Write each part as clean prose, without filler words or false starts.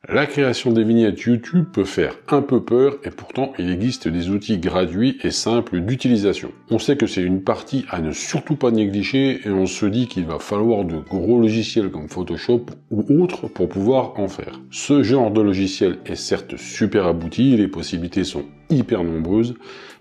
La création des vignettes YouTube peut faire un peu peur et pourtant il existe des outils gratuits et simples d'utilisation. On sait que c'est une partie à ne surtout pas négliger et on se dit qu'il va falloir de gros logiciels comme Photoshop ou autres pour pouvoir en faire. Ce genre de logiciel est certes super abouti, les possibilités sont hyper nombreuses,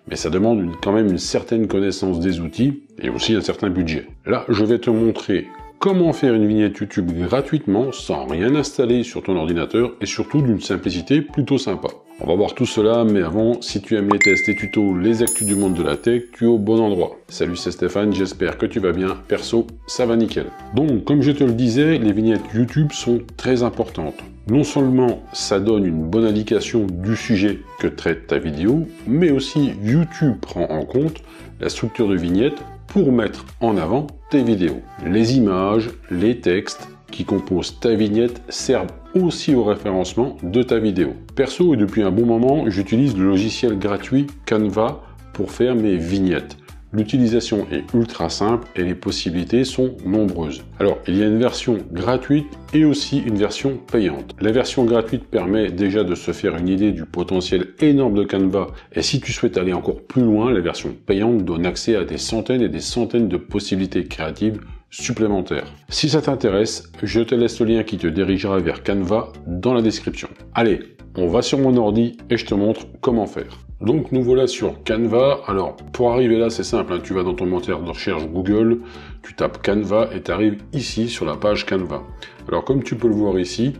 mais ça demande quand même une certaine connaissance des outils et aussi un certain budget. Là, je vais te montrer comment faire une vignette YouTube gratuitement sans rien installer sur ton ordinateur et surtout d'une simplicité plutôt sympa. On va voir tout cela, mais avant, si tu aimes les tests et tutos, les actus du monde de la tech, tu es au bon endroit. Salut, c'est Stéphane, j'espère que tu vas bien. Perso, ça va nickel. Donc, comme je te le disais, les vignettes YouTube sont très importantes. Non seulement ça donne une bonne indication du sujet que traite ta vidéo, mais aussi YouTube prend en compte la structure de vignette pour mettre en avant tes vidéos. Les images, les textes qui composent ta vignette servent aussi au référencement de ta vidéo. Perso, et depuis un bon moment, j'utilise le logiciel gratuit Canva pour faire mes vignettes. L'utilisation est ultra simple et les possibilités sont nombreuses. Alors, il y a une version gratuite et aussi une version payante. La version gratuite permet déjà de se faire une idée du potentiel énorme de Canva et si tu souhaites aller encore plus loin, la version payante donne accès à des centaines et des centaines de possibilités créatives supplémentaires. Si ça t'intéresse, je te laisse le lien qui te dirigera vers Canva dans la description. Allez, on va sur mon ordi et je te montre comment faire. Donc nous voilà sur Canva. Alors pour arriver là c'est simple, hein. Tu vas dans ton moteur de recherche Google, tu tapes Canva et tu arrives ici sur la page Canva. Alors comme tu peux le voir ici,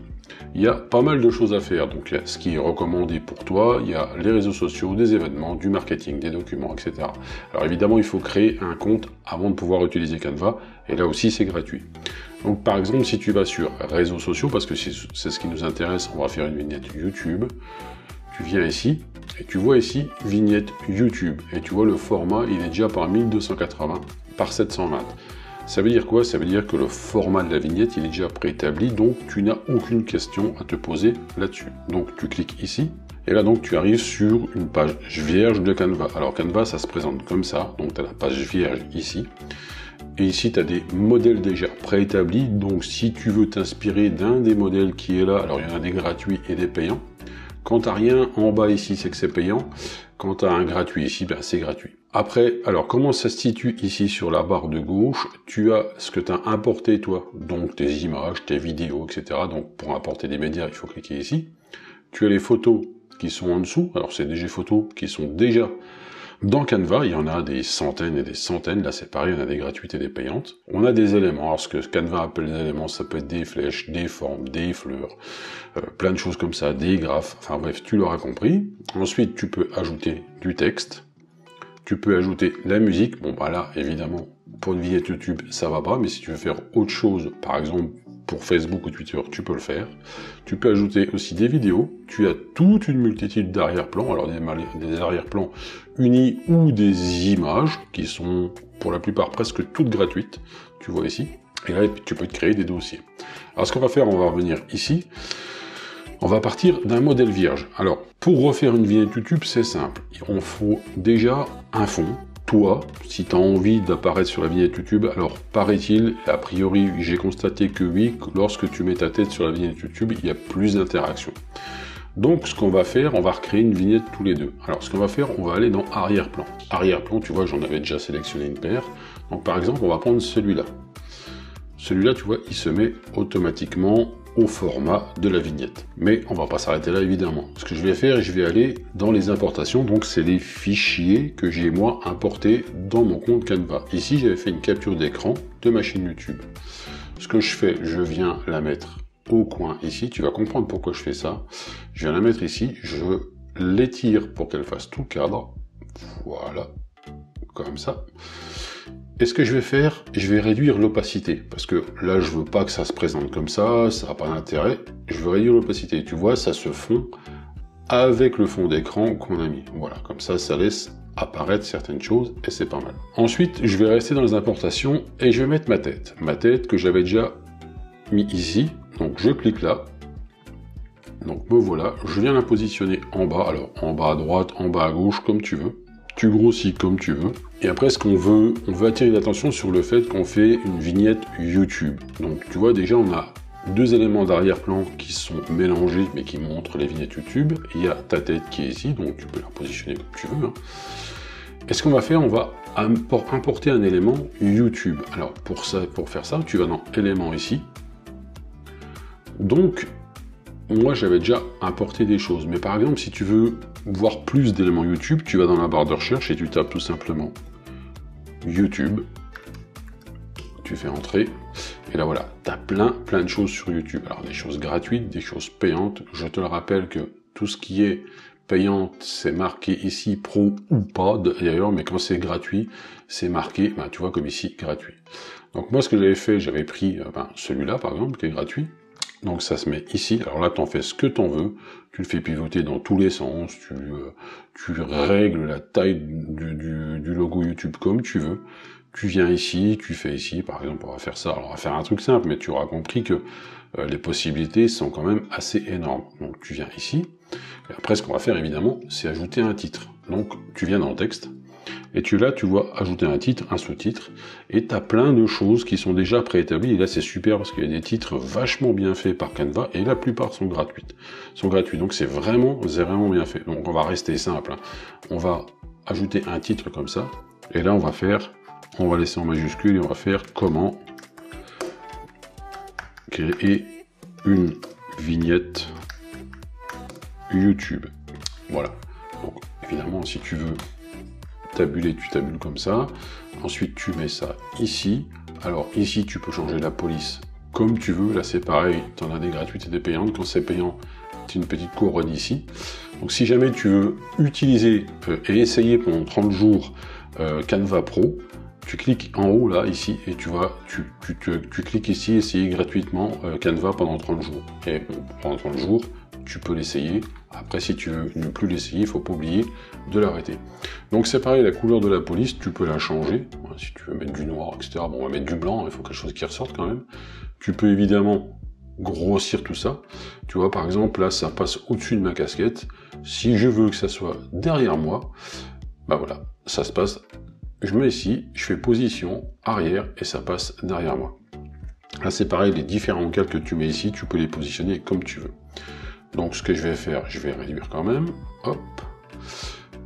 il y a pas mal de choses à faire. Donc il y a ce qui est recommandé pour toi, il y a les réseaux sociaux, des événements, du marketing, des documents, etc. Alors évidemment il faut créer un compte avant de pouvoir utiliser Canva et là aussi c'est gratuit. Donc par exemple si tu vas sur réseaux sociaux, parce que c'est ce qui nous intéresse, on va faire une vignette YouTube, tu viens ici et tu vois ici vignette YouTube et tu vois le format il est déjà par 1280 par 720. Ça veut dire quoi? Ça veut dire que le format de la vignette il est déjà préétabli, donc tu n'as aucune question à te poser là-dessus. Donc tu cliques ici et là donc tu arrives sur une page vierge de Canva. Alors Canva ça se présente comme ça, donc tu as la page vierge ici. Et ici, tu as des modèles déjà préétablis. Donc, si tu veux t'inspirer d'un des modèles qui est là, alors il y en a des gratuits et des payants. Quand tu n'as rien en bas ici, c'est que c'est payant. Quand tu as un gratuit ici, ben, c'est gratuit. Après, alors comment ça se situe ici sur la barre de gauche? Tu as ce que tu as importé toi, donc tes images, tes vidéos, etc. Donc, pour importer des médias, il faut cliquer ici. Tu as les photos qui sont en dessous. Alors, c'est des photos qui sont déjà dans Canva, il y en a des centaines et des centaines, là c'est pareil, on a des gratuites et des payantes. On a des éléments, alors ce que Canva appelle des éléments, ça peut être des flèches, des formes, des fleurs, plein de choses comme ça, des graphes, enfin bref, tu l'auras compris. Ensuite, tu peux ajouter du texte, tu peux ajouter la musique, bon bah là, évidemment, pour une vignette YouTube, ça va pas, mais si tu veux faire autre chose, par exemple, pour Facebook ou Twitter, tu peux le faire. Tu peux ajouter aussi des vidéos. Tu as toute une multitude d'arrière-plans, alors des arrière-plans unis ou des images qui sont pour la plupart presque toutes gratuites. Tu vois ici. Et là, tu peux te créer des dossiers. Alors, ce qu'on va faire, on va revenir ici. On va partir d'un modèle vierge. Alors, pour refaire une vignette YouTube, c'est simple. Il faut déjà un fond. Toi, si tu as envie d'apparaître sur la vignette YouTube, alors paraît-il, a priori j'ai constaté que oui, lorsque tu mets ta tête sur la vignette YouTube, il y a plus d'interaction. Donc ce qu'on va faire, on va recréer une vignette tous les deux. Alors ce qu'on va faire, on va aller dans arrière-plan. Arrière-plan, tu vois, j'en avais déjà sélectionné une paire. Donc par exemple, on va prendre celui-là. Celui-là, tu vois, il se met automatiquement au format de la vignette. Mais on va pas s'arrêter là évidemment. Ce que je vais faire, je vais aller dans les importations, donc c'est les fichiers que j'ai moi importés dans mon compte Canva. Ici j'avais fait une capture d'écran de ma chaîne YouTube. Ce que je fais, je viens la mettre au coin ici, tu vas comprendre pourquoi je fais ça. Je viens la mettre ici, je l'étire pour qu'elle fasse tout cadre. Voilà, comme ça. Et ce que je vais faire, je vais réduire l'opacité, parce que là, je veux pas que ça se présente comme ça n'a pas d'intérêt. Je veux réduire l'opacité. Tu vois, ça se fond avec le fond d'écran qu'on a mis. Voilà, comme ça, ça laisse apparaître certaines choses et c'est pas mal. Ensuite, je vais rester dans les importations et je vais mettre ma tête. Ma tête que j'avais déjà mis ici. Donc, je clique là. Donc, me voilà. Je viens la positionner en bas. Alors, en bas à droite, en bas à gauche, comme tu veux. Tu grossis comme tu veux. Et après, ce qu'on veut, on veut attirer l'attention sur le fait qu'on fait une vignette YouTube. Donc, tu vois, déjà, on a deux éléments d'arrière-plan qui sont mélangés, mais qui montrent les vignettes YouTube. Il y a ta tête qui est ici, donc tu peux la positionner comme tu veux. Hein. Et ce qu'on va faire, on va importer un élément YouTube. Alors pour faire ça, tu vas dans éléments ici. Donc, moi j'avais déjà importé des choses, mais par exemple si tu veux voir plus d'éléments YouTube, tu vas dans la barre de recherche et tu tapes tout simplement YouTube. Tu fais entrer, et là voilà, tu as plein de choses sur YouTube. Alors des choses gratuites, des choses payantes. Je te le rappelle que tout ce qui est payante, c'est marqué ici pro ou pas d'ailleurs, mais quand c'est gratuit, c'est marqué, ben, tu vois comme ici, gratuit. Donc moi ce que j'avais fait, j'avais pris celui-là par exemple, qui est gratuit. Donc ça se met ici, alors là t'en fais ce que t'en veux, tu le fais pivoter dans tous les sens, tu règles la taille du logo YouTube comme tu veux, tu viens ici, tu fais ici, par exemple on va faire ça, alors on va faire un truc simple, mais tu auras compris que les possibilités sont quand même assez énormes. Donc tu viens ici, et après ce qu'on va faire évidemment, c'est ajouter un titre. Donc tu viens dans le texte, et là, tu vois ajouter un titre, un sous-titre, et tu as plein de choses qui sont déjà préétablies, et là c'est super parce qu'il y a des titres vachement bien faits par Canva, et la plupart sont gratuits, donc c'est vraiment bien fait. Donc on va rester simple, hein. On va ajouter un titre comme ça, et là on va laisser en majuscule, et on va faire comment créer une vignette YouTube. Voilà, donc évidemment si tu veux tabuler, tu tabules comme ça. Ensuite, tu mets ça ici. Alors ici, tu peux changer la police comme tu veux. Là, c'est pareil. Tu en as des gratuites et des payantes. Quand c'est payant, c'est une petite couronne ici. Donc si jamais tu veux utiliser et essayer pendant 30 jours Canva Pro, tu cliques en haut là, ici, et tu vois, tu cliques ici, essayer gratuitement Canva pendant 30 jours. Et pendant 30 jours, tu peux l'essayer. Après, si tu veux ne plus l'essayer, il ne faut pas oublier de l'arrêter. Donc c'est pareil, la couleur de la police, tu peux la changer. Si tu veux mettre du noir, etc. Bon, on va mettre du blanc, il faut quelque chose qui ressorte quand même. Tu peux évidemment grossir tout ça. Tu vois, par exemple, là, ça passe au-dessus de ma casquette. Si je veux que ça soit derrière moi, bah voilà, ça se passe. Je mets ici, je fais position, arrière, et ça passe derrière moi. Là, c'est pareil, les différents câbles que tu mets ici, tu peux les positionner comme tu veux. Donc ce que je vais faire, je vais réduire quand même, hop,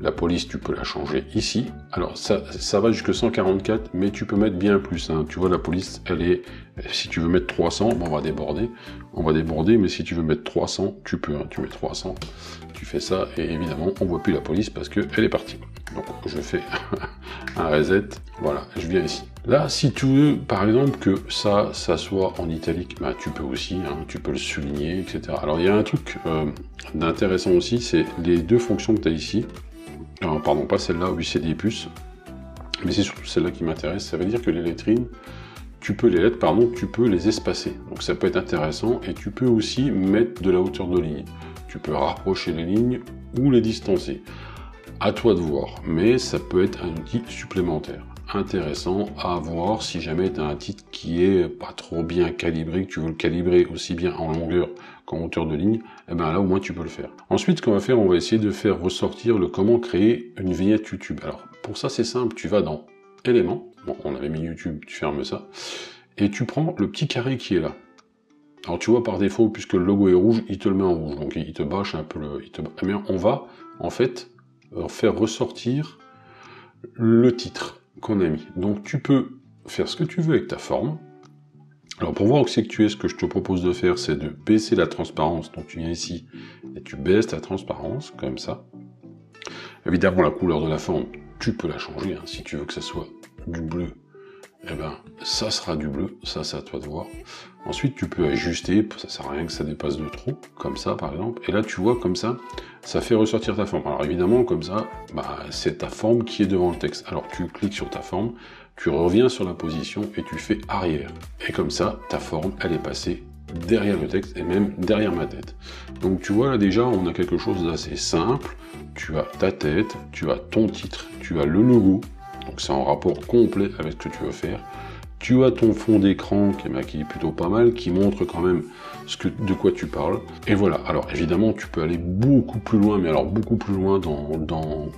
la police tu peux la changer ici, alors ça va jusque 144, mais tu peux mettre bien plus, hein. Tu vois la police, elle est, si tu veux mettre 300, bon, on va déborder, mais si tu veux mettre 300, tu peux, hein. Tu mets 300, tu fais ça, et évidemment on voit plus la police parce qu'elle est partie. Donc je fais un reset, voilà, je viens ici. Là, si tu veux, par exemple, que ça soit en italique, bah, tu peux aussi, hein, tu peux le souligner, etc. Alors, il y a un truc d'intéressant aussi, c'est les deux fonctions que tu as ici. Alors, pardon, pas celle-là, oui, c'est des puces, mais c'est surtout celle-là qui m'intéresse. Ça veut dire que les lettrines, tu peux les espacer. Donc, ça peut être intéressant, et tu peux aussi mettre de la hauteur de ligne. Tu peux rapprocher les lignes ou les distancer. À toi de voir, mais ça peut être un outil supplémentaire. Intéressant à voir si jamais tu as un titre qui est pas trop bien calibré, que tu veux le calibrer aussi bien en longueur qu'en hauteur de ligne, et bien là au moins tu peux le faire. Ensuite, ce qu'on va faire, on va essayer de faire ressortir le comment créer une vignette YouTube. Alors pour ça c'est simple, tu vas dans éléments, bon on avait mis YouTube, tu fermes ça, et tu prends le petit carré qui est là. Alors tu vois par défaut, puisque le logo est rouge, il te le met en rouge, donc il te bâche un peu mais on va en fait faire ressortir le titre qu'on a mis. Donc tu peux faire ce que tu veux avec ta forme. Alors pour voir où c'est que tu es, ce que je te propose de faire, c'est de baisser la transparence. Donc tu viens ici et tu baisses la transparence, comme ça. Évidemment la couleur de la forme, tu peux la changer, hein. Si tu veux que ça soit du bleu, eh ben ça sera du bleu, ça c'est à toi de voir. Ensuite tu peux ajuster, ça sert à rien que ça dépasse de trop, comme ça par exemple, et là tu vois comme ça fait ressortir ta forme. Alors évidemment comme ça, bah, c'est ta forme qui est devant le texte. Alors tu cliques sur ta forme, tu reviens sur la position et tu fais arrière. Et comme ça, ta forme elle est passée derrière le texte et même derrière ma tête. Donc tu vois là déjà on a quelque chose d'assez simple, tu as ta tête, tu as ton titre, tu as le logo, donc c'est en rapport complet avec ce que tu veux faire. Tu as ton fond d'écran qui est plutôt pas mal, qui montre quand même de quoi tu parles. Et voilà, alors évidemment tu peux aller beaucoup plus loin, mais alors beaucoup plus loin dans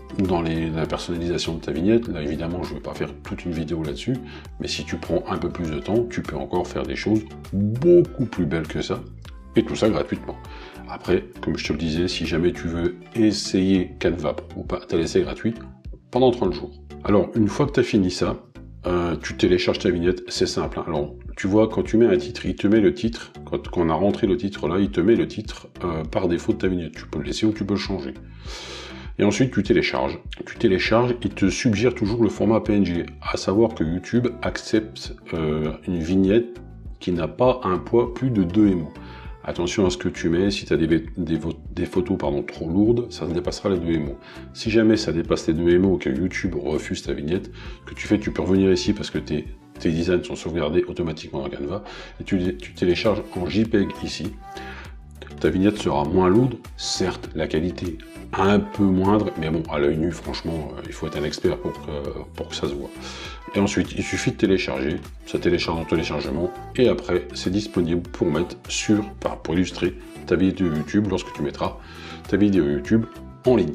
la personnalisation de ta vignette. Là évidemment je ne vais pas faire toute une vidéo là-dessus, mais si tu prends un peu plus de temps, tu peux encore faire des choses beaucoup plus belles que ça, et tout ça gratuitement. Après, comme je te le disais, si jamais tu veux essayer Canva ou pas, tu as l'essai gratuit pendant 30 jours. Alors une fois que tu as fini ça, tu télécharges ta vignette, c'est simple. Hein. Alors, tu vois, quand tu mets un titre, il te met le titre, quand on a rentré le titre là, il te met le titre par défaut de ta vignette. Tu peux le laisser ou tu peux le changer. Et ensuite, tu télécharges. Il te suggère toujours le format PNG, à savoir que YouTube accepte une vignette qui n'a pas un poids plus de 2 MO. Attention à ce que tu mets, si tu as des photos trop lourdes, ça dépassera les 2 MO. Si jamais ça dépasse les 2 MO et que YouTube refuse ta vignette, ce que tu fais, tu peux revenir ici parce que tes designs sont sauvegardés automatiquement dans Canva, et tu télécharges en JPEG ici. Ta vignette sera moins lourde, certes, la qualité un peu moindre, mais bon, à l'œil nu, franchement, il faut être un expert pour que ça se voit. Et ensuite, il suffit de télécharger, ça télécharge en téléchargement, et après, c'est disponible pour mettre pour illustrer ta vidéo YouTube lorsque tu mettras ta vidéo YouTube en ligne.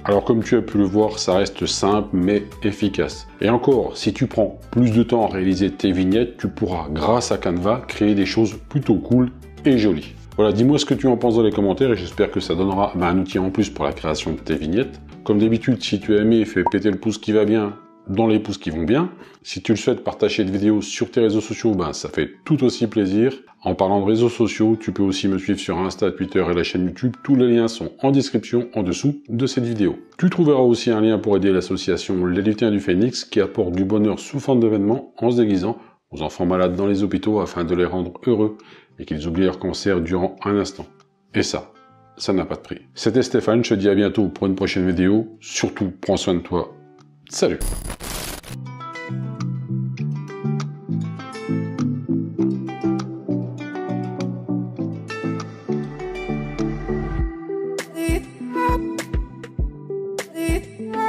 Alors comme tu as pu le voir, ça reste simple mais efficace. Et encore, si tu prends plus de temps à réaliser tes vignettes, tu pourras, grâce à Canva, créer des choses plutôt cool et jolies. Voilà, dis-moi ce que tu en penses dans les commentaires et j'espère que ça donnera un outil en plus pour la création de tes vignettes. Comme d'habitude, si tu as aimé, fais péter le pouce qui va bien dans les pouces qui vont bien. Si tu le souhaites partager cette vidéo sur tes réseaux sociaux, ça fait tout aussi plaisir. En parlant de réseaux sociaux, tu peux aussi me suivre sur Insta, Twitter et la chaîne YouTube. Tous les liens sont en description en dessous de cette vidéo. Tu trouveras aussi un lien pour aider l'association Les Lutins du Phénix qui apporte du bonheur sous forme d'événements en se déguisant aux enfants malades dans les hôpitaux afin de les rendre heureux et qu'ils oublient leur cancer durant un instant. Et ça n'a pas de prix. C'était Stéphane, je te dis à bientôt pour une prochaine vidéo. Surtout, prends soin de toi. Salut! Yeah.